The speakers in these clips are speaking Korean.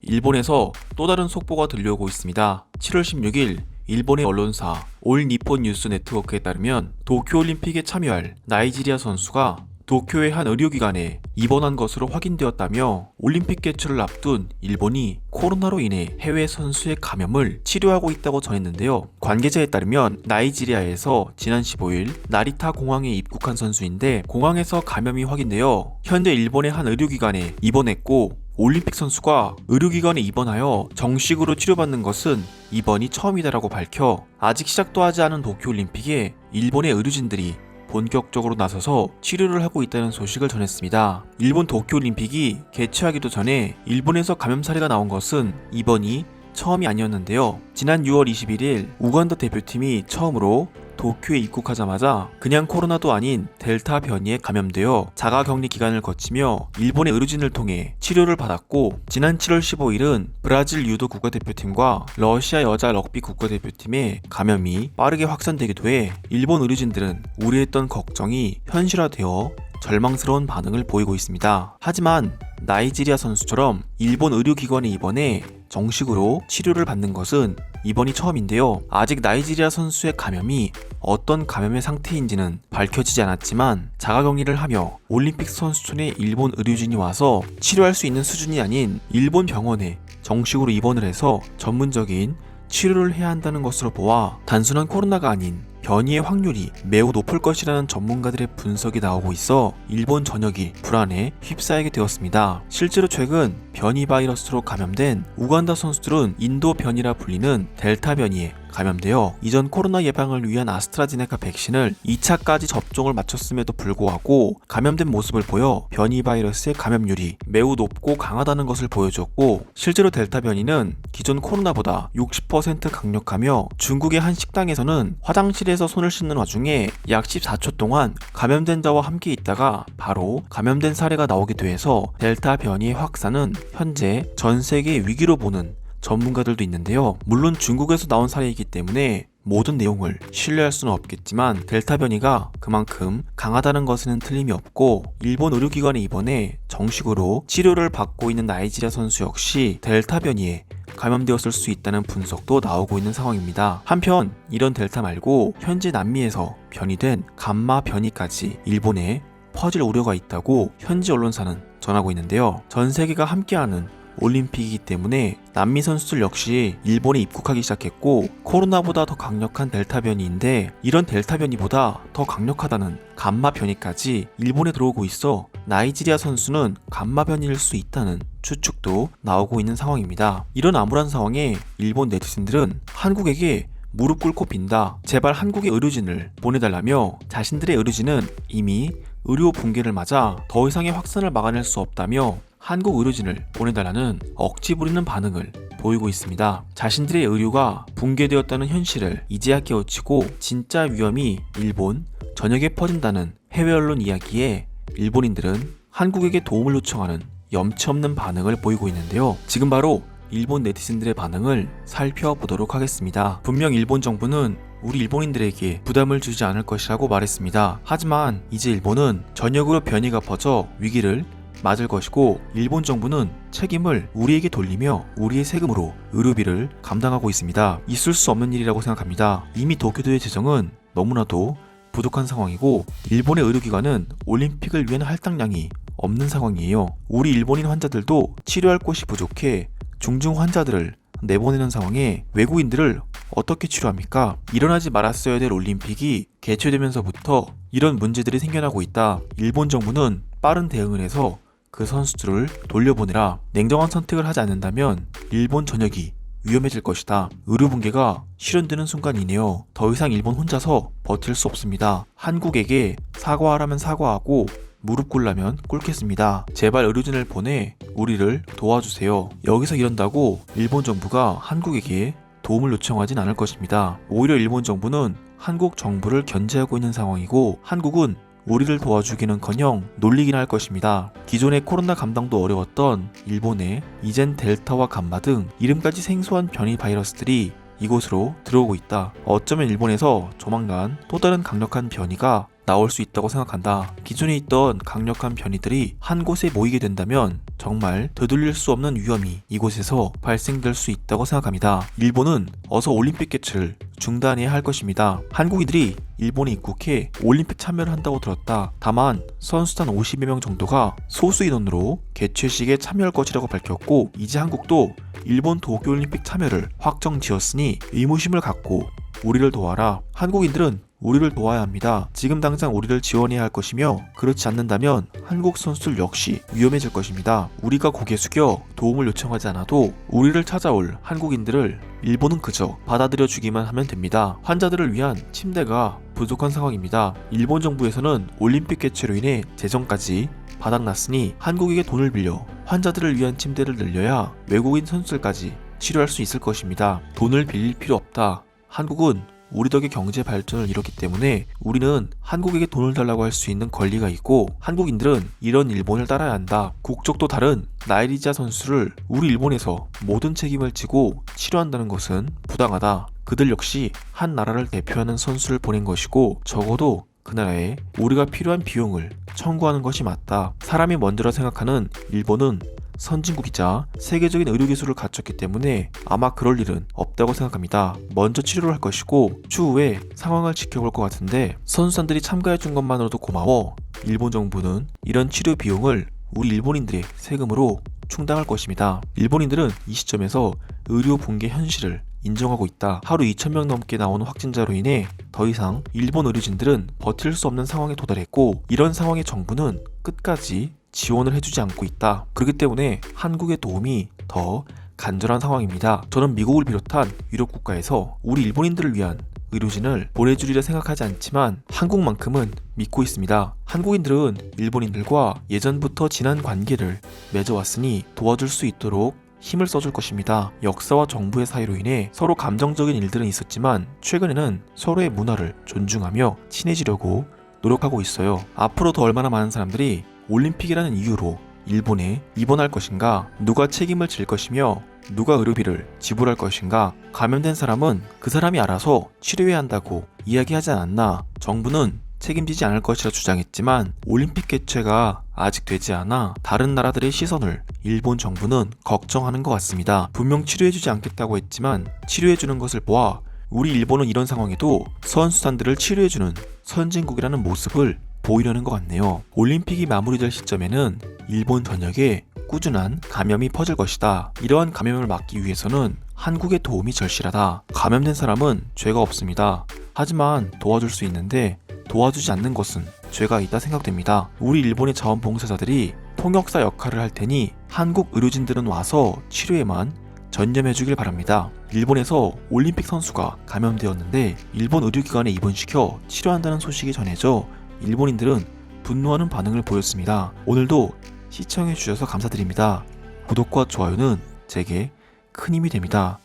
일본에서 또 다른 속보가 들려오고 있습니다. 7월 16일 일본의 언론사 올 니폰 뉴스 네트워크에 따르면 도쿄올림픽에 참여할 나이지리아 선수가 도쿄의 한 의료기관에 입원한 것으로 확인되었다며 올림픽 개최를 앞둔 일본이 코로나로 인해 해외 선수의 감염을 치료하고 있다고 전했는데요. 관계자에 따르면 나이지리아에서 지난 15일 나리타 공항에 입국한 선수인데 공항에서 감염이 확인되어 현재 일본의 한 의료기관에 입원했고 올림픽 선수가 의료기관에 입원하여 정식으로 치료받는 것은 이번이 처음이다라고 밝혀 아직 시작도 하지 않은 도쿄올림픽에 일본의 의료진들이 본격적으로 나서서 치료를 하고 있다는 소식을 전했습니다. 일본 도쿄올림픽이 개최하기도 전에 일본에서 감염 사례가 나온 것은 이번이 처음이 아니었는데요. 지난 6월 21일 우간다 대표팀이 처음으로 도쿄에 입국하자마자 그냥 코로나도 아닌 델타 변이에 감염되어 자가격리 기간을 거치며 일본의 의료진을 통해 치료를 받았고, 지난 7월 15일은 브라질 유도 국가대표팀과 러시아 여자 럭비 국가대표팀의 감염이 빠르게 확산되기도 해 일본 의료진들은 우려했던 걱정이 현실화되어 절망스러운 반응을 보이고 있습니다. 하지만 나이지리아 선수처럼 일본 의료기관에 입원해 정식으로 치료를 받는 것은 이번이 처음인데요. 아직 나이지리아 선수의 감염이 어떤 감염의 상태인지는 밝혀지지 않았지만 자가격리를 하며 올림픽 선수촌에 일본 의료진이 와서 치료할 수 있는 수준이 아닌 일본 병원에 정식으로 입원을 해서 전문적인 치료를 해야 한다는 것으로 보아 단순한 코로나가 아닌 변이의 확률이 매우 높을 것이라는 전문가들의 분석이 나오고 있어 일본 전역이 불안에 휩싸이게 되었습니다. 실제로 최근 변이 바이러스로 감염된 우간다 선수들은 인도 변이라 불리는 델타 변이에 감염되어 이전 코로나 예방을 위한 아스트라제네카 백신을 2차까지 접종을 마쳤음에도 불구하고 감염된 모습을 보여 변이 바이러스의 감염률이 매우 높고 강하다는 것을 보여줬고, 실제로 델타 변이는 기존 코로나보다 60% 강력하며 중국의 한 식당에서는 화장실에서 손을 씻는 와중에 약 14초 동안 감염된 자와 함께 있다가 바로 감염된 사례가 나오기도 해서 델타 변이의 확산은 현재 전 세계 위기로 보는 전문가들도 있는데요. 물론 중국에서 나온 사례이기 때문에 모든 내용을 신뢰할 수는 없겠지만 델타 변이가 그만큼 강하다는 것에는 틀림이 없고, 일본 의료기관에 입원해 정식으로 치료를 받고 있는 나이지리아 선수 역시 델타 변이에 감염되었을 수 있다는 분석도 나오고 있는 상황입니다. 한편 이런 델타 말고 현재 남미에서 변이된 감마 변이까지 일본에 퍼질 우려가 있다고 현지 언론사는 전하고 있는데요. 전 세계가 함께하는 올림픽이기 때문에 남미 선수들 역시 일본에 입국하기 시작했고, 코로나보다 더 강력한 델타 변이인데 이런 델타 변이보다 더 강력하다는 감마 변이까지 일본에 들어오고 있어 나이지리아 선수는 감마 변이일 수 있다는 추측도 나오고 있는 상황입니다. 이런 암울한 상황에 일본 네티즌들은 한국에게 무릎 꿇고 빈다, 제발 한국의 의료진을 보내달라며 자신들의 의료진은 이미 의료 붕괴를 맞아 더 이상의 확산을 막아낼 수 없다며 한국 의료진을 보내달라는 억지 부리는 반응을 보이고 있습니다. 자신들의 의료가 붕괴되었다는 현실을 이제야 깨우치고 진짜 위험이 일본 전역에 퍼진다는 해외 언론 이야기에 일본인들은 한국에게 도움을 요청하는 염치 없는 반응을 보이고 있는데요. 지금 바로 일본 네티즌들의 반응을 살펴보도록 하겠습니다. 분명 일본 정부는 우리 일본인들에게 부담을 주지 않을 것이라고 말했습니다. 하지만 이제 일본은 전역으로 변이가 퍼져 위기를 맞을 것이고, 일본 정부는 책임을 우리에게 돌리며 우리의 세금으로 의료비를 감당하고 있습니다. 있을 수 없는 일이라고 생각합니다. 이미 도쿄도의 재정은 너무나도 부족한 상황이고 일본의 의료기관은 올림픽을 위한 할당량이 없는 상황이에요. 우리 일본인 환자들도 치료할 곳이 부족해 중증 환자들을 내보내는 상황에 외국인들을 어떻게 치료합니까? 일어나지 말았어야 될 올림픽이 개최되면서부터 이런 문제들이 생겨나고 있다. 일본 정부는 빠른 대응을 해서 그 선수들을 돌려보내라. 냉정한 선택을 하지 않는다면 일본 전역이 위험해질 것이다. 의료 붕괴가 실현되는 순간이네요. 더 이상 일본 혼자서 버틸 수 없습니다. 한국에게 사과하라면 사과하고 무릎 꿇라면 꿇겠습니다. 제발 의료진을 보내 우리를 도와주세요. 여기서 이런다고 일본 정부가 한국에게 도움을 요청하진 않을 것입니다. 오히려 일본 정부는 한국 정부를 견제하고 있는 상황이고 한국은 우리를 도와주기는커녕 놀리기나 할 것입니다. 기존의 코로나 감당도 어려웠던 일본에 이젠 델타와 감마 등 이름까지 생소한 변이 바이러스들이 이곳으로 들어오고 있다. 어쩌면 일본에서 조만간 또 다른 강력한 변이가 나올 수 있다고 생각한다. 기존에 있던 강력한 변이들이 한 곳에 모이게 된다면 정말 되돌릴 수 없는 위험이 이곳에서 발생될 수 있다고 생각합니다. 일본은 어서 올림픽 개최를 중단해야 할 것입니다. 한국인들이 일본에 입국해 올림픽 참여를 한다고 들었다. 다만 선수단 50여 명 정도가 소수 인원으로 개최식에 참여할 것이라고 밝혔고, 이제 한국도 일본 도쿄올림픽 참여를 확정지었으니 의무심을 갖고 우리를 도와라. 한국인들은 우리를 도와야 합니다. 지금 당장 우리를 지원해야 할 것이며, 그렇지 않는다면 한국 선수들 역시 위험해질 것입니다. 우리가 고개 숙여 도움을 요청하지 않아도 우리를 찾아올 한국인들을 일본은 그저 받아들여 주기만 하면 됩니다. 환자들을 위한 침대가 부족한 상황입니다. 일본 정부에서는 올림픽 개최로 인해 재정까지 바닥났으니 한국에게 돈을 빌려 환자들을 위한 침대를 늘려야 외국인 선수들까지 치료할 수 있을 것입니다. 돈을 빌릴 필요 없다. 한국은 우리 덕에 경제 발전을 이뤘기 때문에 우리는 한국에게 돈을 달라고 할 수 있는 권리가 있고, 한국인들은 이런 일본을 따라야 한다. 국적도 다른 나이지리아 선수를 우리 일본에서 모든 책임을 지고 치료한다는 것은 부당하다. 그들 역시 한 나라를 대표하는 선수를 보낸 것이고, 적어도 그 나라에 우리가 필요한 비용을 청구하는 것이 맞다. 사람이 먼저라 생각하는 일본은 선진국이자 세계적인 의료기술을 갖췄기 때문에 아마 그럴 일은 없다고 생각합니다. 먼저 치료를 할 것이고 추후에 상황을 지켜볼 것 같은데, 선수단들이 참가해준 것만으로도 고마워. 일본 정부는 이런 치료 비용을 우리 일본인들의 세금으로 충당할 것입니다. 일본인들은 이 시점에서 의료 붕괴 현실을 인정하고 있다. 하루 2,000명 넘게 나오는 확진자로 인해 더 이상 일본 의료진들은 버틸 수 없는 상황에 도달했고, 이런 상황에 정부는 끝까지 지원을 해주지 않고 있다. 그렇기 때문에 한국의 도움이 더 간절한 상황입니다. 저는 미국을 비롯한 유럽 국가에서 우리 일본인들을 위한 의료진을 보내주리라 생각하지 않지만 한국만큼은 믿고 있습니다. 한국인들은 일본인들과 예전부터 진한 관계를 맺어왔으니 도와줄 수 있도록 힘을 써줄 것입니다. 역사와 정부의 사이로 인해 서로 감정적인 일들은 있었지만 최근에는 서로의 문화를 존중하며 친해지려고 노력하고 있어요. 앞으로 더 얼마나 많은 사람들이 올림픽이라는 이유로 일본에 입원할 것인가, 누가 책임을 질 것이며 누가 의료비를 지불할 것인가, 감염된 사람은 그 사람이 알아서 치료해야 한다고 이야기하지 않았나. 정부는 책임지지 않을 것이라 주장했지만 올림픽 개최가 아직 되지 않아 다른 나라들의 시선을 일본 정부는 걱정하는 것 같습니다. 분명 치료해주지 않겠다고 했지만 치료해주는 것을 보아 우리 일본은 이런 상황에도 선수단들을 치료해주는 선진국이라는 모습을 보이려는 것 같네요. 올림픽이 마무리될 시점에는 일본 전역에 꾸준한 감염이 퍼질 것이다. 이러한 감염을 막기 위해서는 한국의 도움이 절실하다. 감염된 사람은 죄가 없습니다. 하지만 도와줄 수 있는데 도와주지 않는 것은 죄가 있다 생각됩니다. 우리 일본의 자원봉사자들이 통역사 역할을 할 테니 한국 의료진들은 와서 치료에만 전념해주길 바랍니다. 일본에서 올림픽 선수가 감염되었는데 일본 의료기관에 입원시켜 치료한다는 소식이 전해져 일본인들은 분노하는 반응을 보였습니다. 오늘도 시청해주셔서 감사드립니다. 구독과 좋아요는 제게 큰 힘이 됩니다.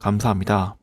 감사합니다.